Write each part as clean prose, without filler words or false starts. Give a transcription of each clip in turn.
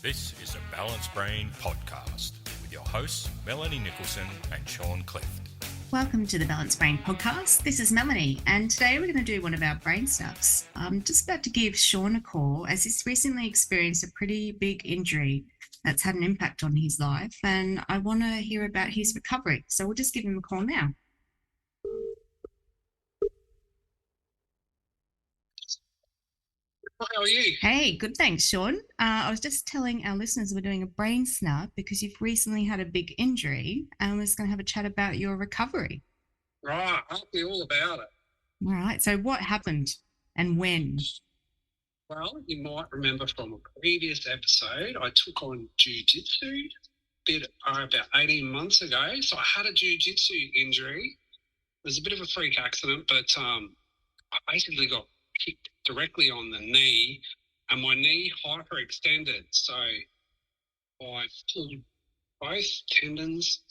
This is a Balanced Brain podcast with your hosts, Melanie Nicholson and Sean Clift. Welcome to the Balanced Brain podcast. This is Melanie, and today we're going to do one of our brain stuffs. I'm just about to give Sean a call as he's recently experienced a pretty big injury that's had an impact on his life, and I want to hear about his recovery. So we'll just give him a call now. How are you? Hey, good, thanks, Sean. I was just telling our listeners we're doing a brain snap because you've recently had a big injury, and we're just going to have a chat about your recovery. Right, I'll be all about it. All right, so what happened and when? Well, you might remember from a previous episode, I took on jiu-jitsu about 18 months ago. So I had a jiu-jitsu injury. It was a bit of a freak accident, but I basically got kicked directly on the knee and my knee hyperextended. So I pulled both tendons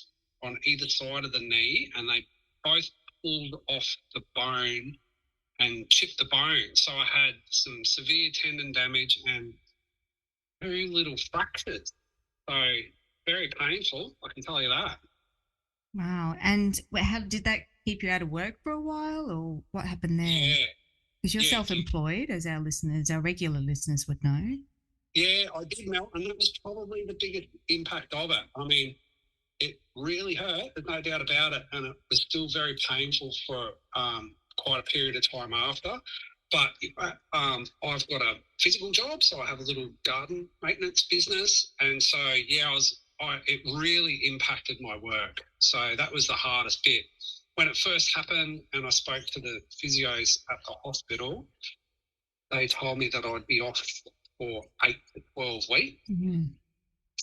on either side of the knee and they both pulled off the bone and chipped the bone. So I had some severe tendon damage and 2 little fractures. So very painful, I can tell you that. Wow. And how did that keep you out of work for a while, or what happened there? Yeah. Because you're self-employed, as our regular listeners would know. Yeah, I did, Mel, and that was probably the biggest impact of it. I mean, it really hurt, there's no doubt about it, and it was still very painful for quite a period of time after. But I've got a physical job, so I have a little garden maintenance business, and so it really impacted my work. So that was the hardest bit. When it first happened and I spoke to the physios at the hospital, they told me that I'd be off for 8 to 12 weeks. Mm-hmm.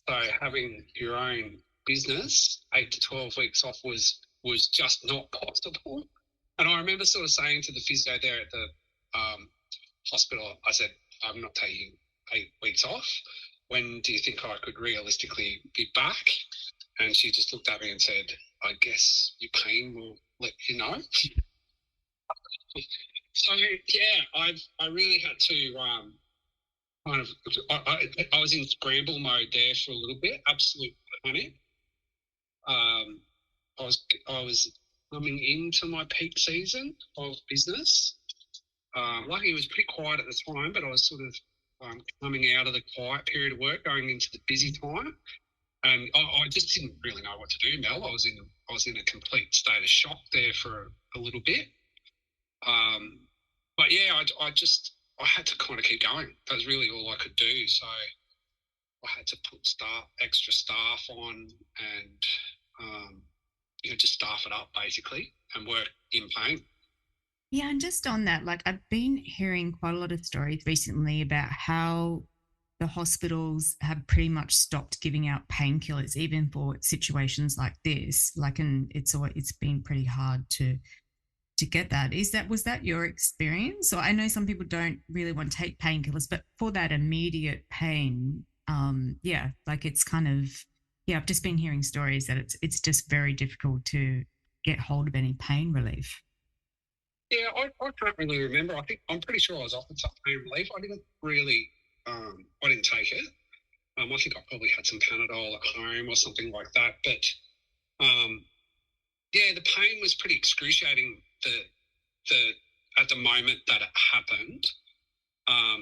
So having your own business, 8 to 12 weeks off was just not possible. And I remember sort of saying to the physio there at the hospital, I said, I'm not taking 8 weeks off. When do you think I could realistically be back? And she just looked at me and said, I guess your pain will let you know. So, yeah, I really had to I was in scramble mode there for a little bit, absolute panic. I was coming into my peak season of business. Lucky it was pretty quiet at the time, but I was sort of coming out of the quiet period of work, going into the busy time. And I just didn't really know what to do, Mel. I was in a complete state of shock there for a little bit. But yeah, I had to kind of keep going. That was really all I could do. So I had to put extra staff on and just staff it up basically and work in pain. Yeah, and just on that, like I've been hearing quite a lot of stories recently about how the hospitals have pretty much stopped giving out painkillers, even for situations like this. And it's been pretty hard to get that. Was that your experience? So I know some people don't really want to take painkillers, but for that immediate pain, it's kind of, I've just been hearing stories that it's just very difficult to get hold of any pain relief. Yeah, I can't really remember. I'm pretty sure I was offered some pain relief. I didn't really. I didn't take it. I think I probably had some Panadol at home or something like that. But the pain was pretty excruciating. At the moment that it happened,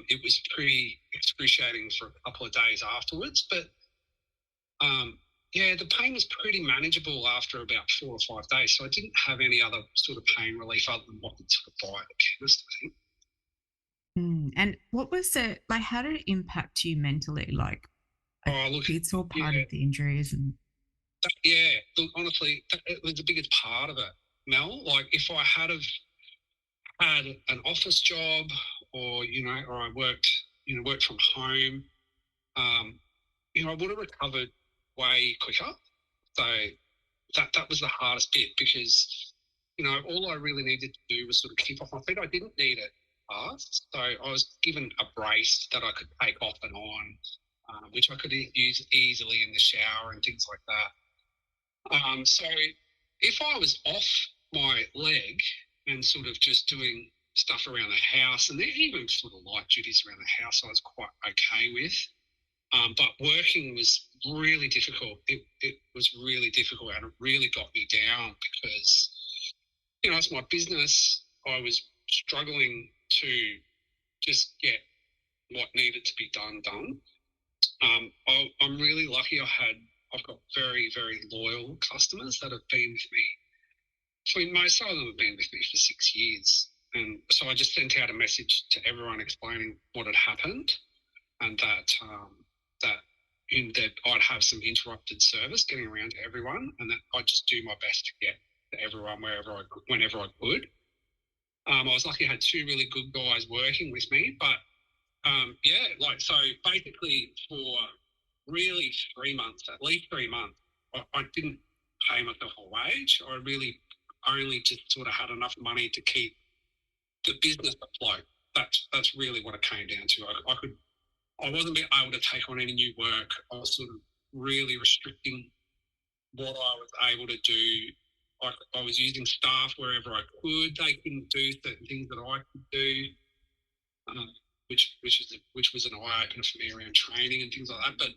it was pretty excruciating for a couple of days afterwards. But the pain was pretty manageable after about 4 or 5 days. So I didn't have any other sort of pain relief other than what you'd sort of buy at the chemist, I think. And what was it like? How did it impact you mentally? It's all part of the injury, isn't it? Look, honestly, it was the biggest part of it, Mel. Like if I had an office job, or I worked from home, I would have recovered way quicker. So that was the hardest bit because all I really needed to do was sort of keep off my feet. I didn't need it fast, so I was given a brace that I could take off and on, which I could use easily in the shower and things like that. So if I was off my leg and sort of just doing stuff around the house, and even sort of light duties around the house I was quite okay with, But working was really difficult. It was really difficult, and it really got me down because, as my business, I was struggling to just get what needed to be done. I'm really lucky. I've got very, very loyal customers that have been with me. Most of them have been with me for 6 years. And so I just sent out a message to everyone explaining what had happened, and that that I'd have some interrupted service getting around to everyone, and that I'd just do my best to get to everyone whenever I could. I was lucky I had two really good guys working with me, but so basically for really 3 months, at least 3 months, I didn't pay myself a wage. I really only just sort of had enough money to keep the business afloat. That's really what it came down to. I wasn't able to take on any new work. I was sort of really restricting what I was able to do. I was using staff wherever I could. They couldn't do certain things that I could do, which was an eye opener for me around training and things like that. But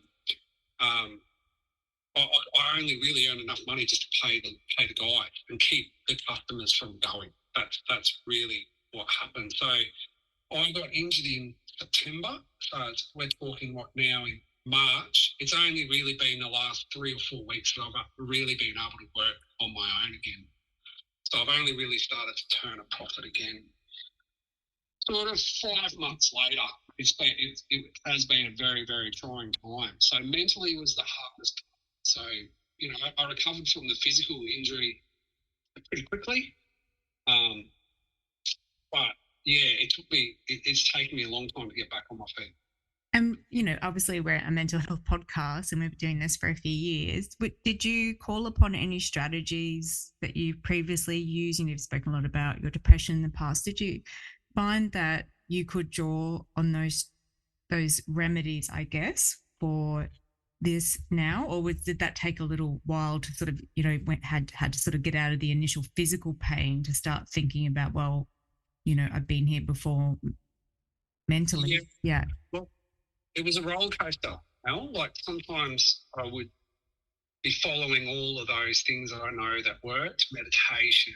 I only really earned enough money just to pay the guy and keep the customers from going. That's really what happened. So I got injured in September. So we're talking what now in March. It's only really been the last 3 or 4 weeks that I've really been able to work on my own again. So I've only really started to turn a profit again. Sort of 5 months later, it has been a very, very trying time. So mentally was the hardest. So, I recovered from the physical injury pretty quickly. But yeah, it's taken me a long time to get back on my feet. And, obviously we're a mental health podcast and we've been doing this for a few years. But did you call upon any strategies that you've previously used? And you've spoken a lot about your depression in the past. Did you find that you could draw on those remedies, I guess, for this now? Or did that take a little while to sort of, had to sort of get out of the initial physical pain to start thinking about, well, I've been here before mentally? Yeah. Well, it was a roller coaster. Like sometimes I would be following all of those things that I know that worked, meditation,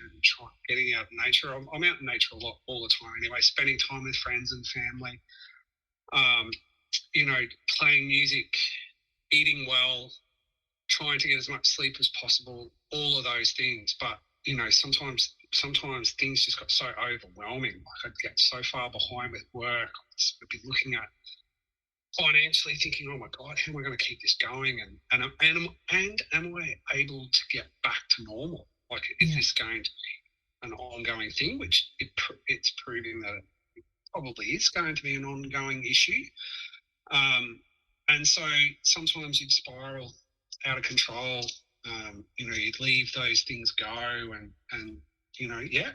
getting out in nature. I'm out in nature a lot all the time anyway, spending time with friends and family, playing music, eating well, trying to get as much sleep as possible, all of those things. But, sometimes things just got so overwhelming. Like I'd get so far behind with work. I'd be looking at financially thinking, oh my God, how am I going to keep this going? And am I able to get back to normal? Like, is this going to be an ongoing thing? Which it's proving that it probably is going to be an ongoing issue. And so sometimes you'd spiral out of control. You'd leave those things go and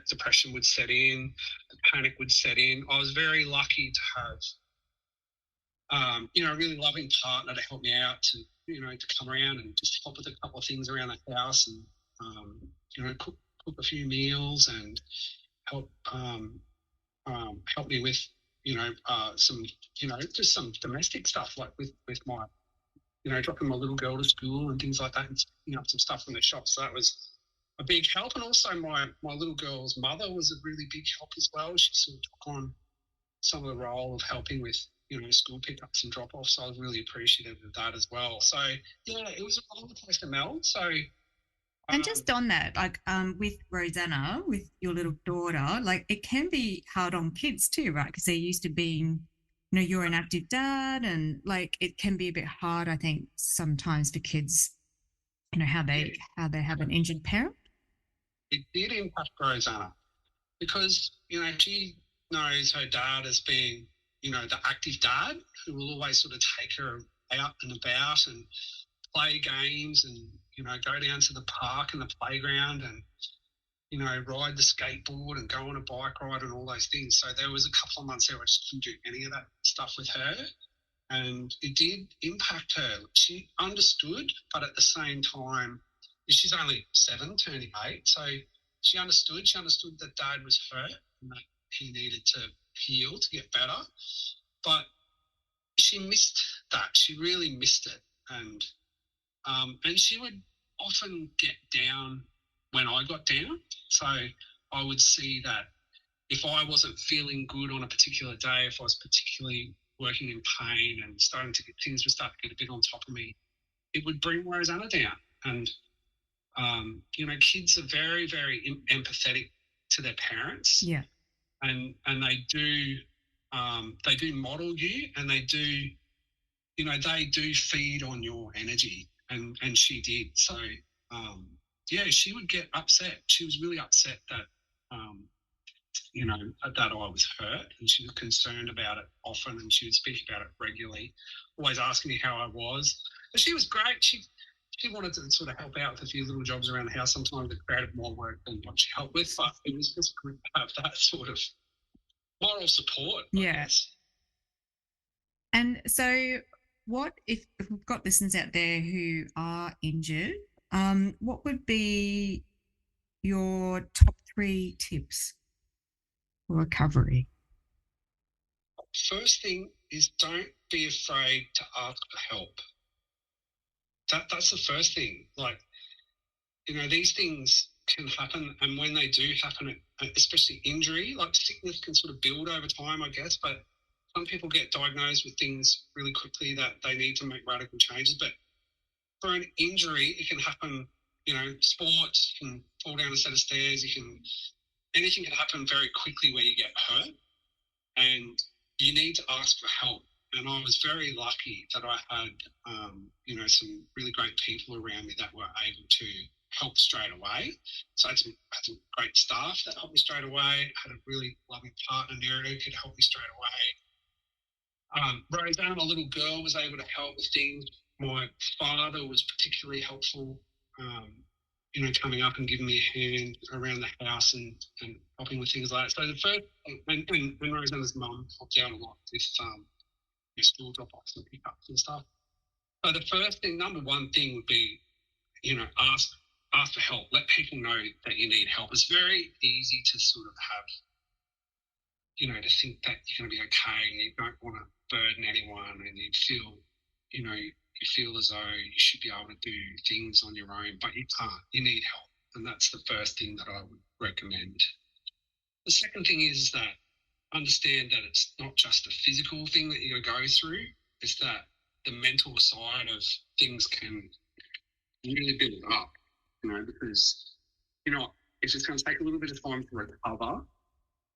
depression would set in, the panic would set in. I was very lucky to have a really loving partner to help me out, to come around and just help with a couple of things around the house and, cook a few meals and help me with, some, just some domestic stuff, like with my, dropping my little girl to school and things like that, and picking up some stuff from the shop. So that was a big help. And also my little girl's mother was a really big help as well. She sort of took on some of the role of helping with, school pickups and drop-offs. So I was really appreciative of that as well. So, yeah, it was a roller coaster, Mel. So, and just on that, like with Rosanna, with your little daughter, like it can be hard on kids too, right? Because they're used to being, you're an active dad, and like it can be a bit hard, I think, sometimes for kids, how they have an injured parent. It did impact Rosanna because, she knows her dad as being, the active dad who will always sort of take her out and about and play games and, go down to the park and the playground and, ride the skateboard and go on a bike ride and all those things. So there was a couple of months there where I just couldn't do any of that stuff with her. And it did impact her. She understood, but at the same time, she's only 7, turning 8. So she understood that Dad was hurt and that he needed to heal to get better. But she missed that. She really missed it, and she would often get down when I got down. So I would see that if I wasn't feeling good on a particular day, if I was particularly working in pain and things would start to get a bit on top of me, it would bring Rosanna down. And kids are very, very empathetic to their parents. Yeah. And they do model you, and they do feed on your energy, and she did. So she would get upset. She was really upset that that I was hurt, and she was concerned about it often, and she would speak about it regularly, always asking me how I was. But she was great. She wanted to sort of help out with a few little jobs around the house. Sometimes it created more work than what she helped with, but it was just good to have that sort of moral support. Yeah. And so what if we've got listeners out there who are injured, what would be your top 3 tips for recovery? First thing is, don't be afraid to ask for help. That's the first thing. Like, these things can happen, and when they do happen, especially injury, like sickness can sort of build over time, I guess, but some people get diagnosed with things really quickly that they need to make radical changes. But for an injury, it can happen, sports, you can fall down a set of stairs, anything can happen very quickly where you get hurt, and you need to ask for help. And I was very lucky that I had, some really great people around me that were able to help straight away. So I had some great staff that helped me straight away. I had a really loving partner, Nerida, who could help me straight away. Rosanna, my little girl, was able to help with things. My father was particularly helpful, coming up and giving me a hand around the house and helping with things like that. So the first, and Rosanna's mum helped out a lot with school drop-offs and pickups and stuff. So the first thing, number one thing would be, ask for help. Let people know that you need help. It's very easy to sort of have, to think that you're going to be okay and you don't want to burden anyone, and you feel as though you should be able to do things on your own, but you can't. You need help. And that's the first thing that I would recommend. The second thing is that understand that it's not just a physical thing that you're going to go through. It's that the mental side of things can really build up, because, if it's going to take a little bit of time to recover,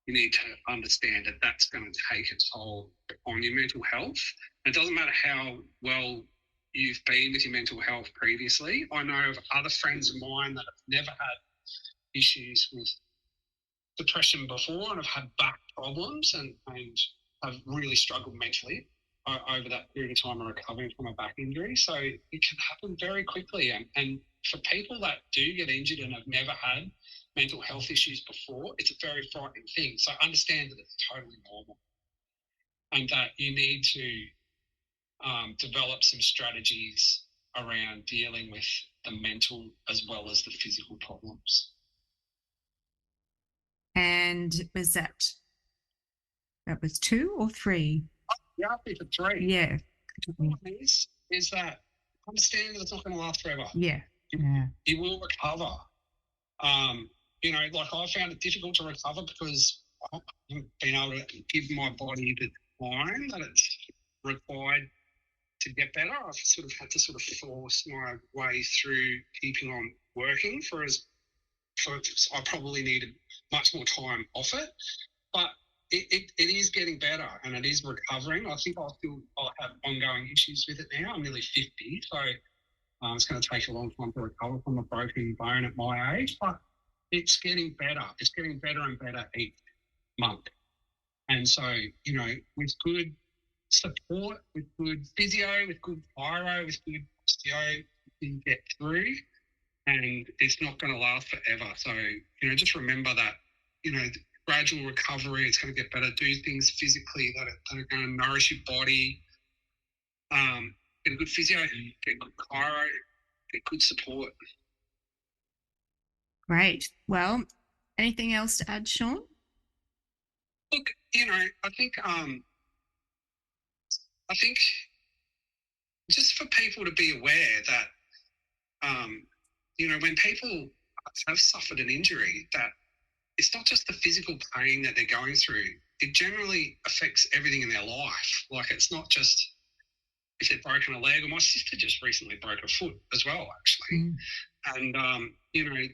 you need to understand that that's going to take a toll on your mental health. It doesn't matter how well you've been with your mental health previously. I know of other friends of mine that have never had issues with depression before and have had back problems and have really struggled mentally over that period of time of recovering from a back injury. So it can happen very quickly. And for people that do get injured and have never had mental health issues before, it's a very frightening thing. So understand that it's totally normal, and that you need to develop some strategies around dealing with the mental as well as the physical problems. And was that was 2 or 3? You asked me for 3. Yeah. The problem is that understand that it's not going to last forever. Yeah. You will recover. Like I found it difficult to recover because I haven't been able to give my body the time that it's required to get better. I've sort of had to force my way through keeping on working I probably needed much more time off it, but it is getting better and it is recovering. I think I'll have ongoing issues with it now. I'm nearly 50, so it's going to take a long time to recover from a broken bone at my age, but it's getting better. It's getting better and better each month. And so, with good support, with good physio, with good chiro, with good osteo, you can get through, and it's not going to last forever. So, just remember that, gradual recovery, it's going to get better. Do things physically that are going to nourish your body. Get a good physio, get good chiro, get good support. Great. Well, anything else to add, Sean? Look, I think I think just for people to be aware that, when people have suffered an injury, that it's not just the physical pain that they're going through. It generally affects everything in their life. Like, it's not just if they've broken a leg, or my sister just recently broke a foot as well, actually. And,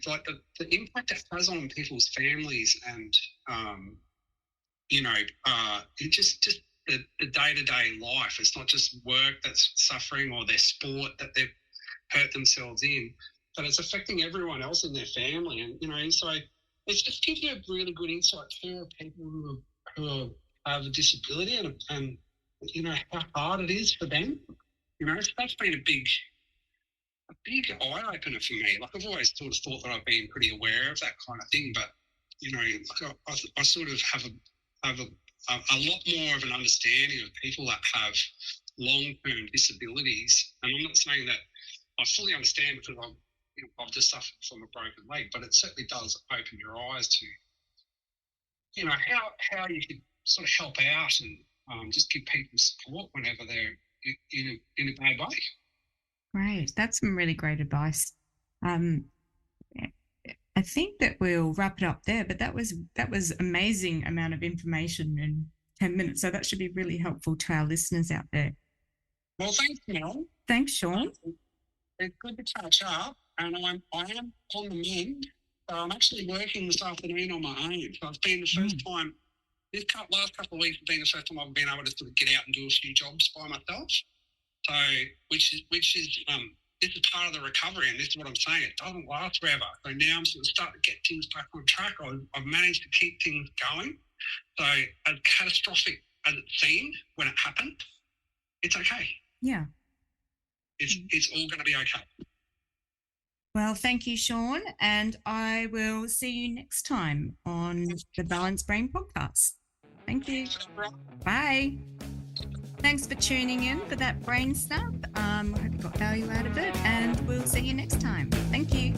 like the impact it has on people's families and, it just the day-to-day life. It's not just work that's suffering or their sport that they've hurt themselves in, but it's affecting everyone else in their family. And, so it's just gives you a really good insight to people who have a disability and how hard it is for them. So that's been a big eye-opener for me. Like, I've always sort of thought that I've been pretty aware of that kind of thing, but, I sort of have a lot more of an understanding of people that have long-term disabilities. And I'm not saying that I fully understand, because I've just suffered from a broken leg, but it certainly does open your eyes to, how you could sort of help out and just give people support whenever they're in a bad way. Great. That's some really great advice. I think that we'll wrap it up there, but that was amazing amount of information in 10 minutes. So that should be really helpful to our listeners out there. Well, thanks, Mel. Thanks, Sean. It's good to catch up, and I am on the mend. So I'm actually working this afternoon on my own. So it's been the first time. This last couple of weeks have been the first time I've been able to sort of get out and do a few jobs by myself. So, which is this is part of the recovery, and this is what I'm saying. It doesn't last forever. So now I'm sort of starting to get things back on track. I've managed to keep things going. So as catastrophic as it seemed when it happened, it's okay. Yeah. It's all going to be okay. Well, thank you, Sean, and I will see you next time on the Balanced Brain podcast. Thank you. Bye. Thanks for tuning in for that brain stuff. I hope you got value out of it, and we'll see you next time. Thank you.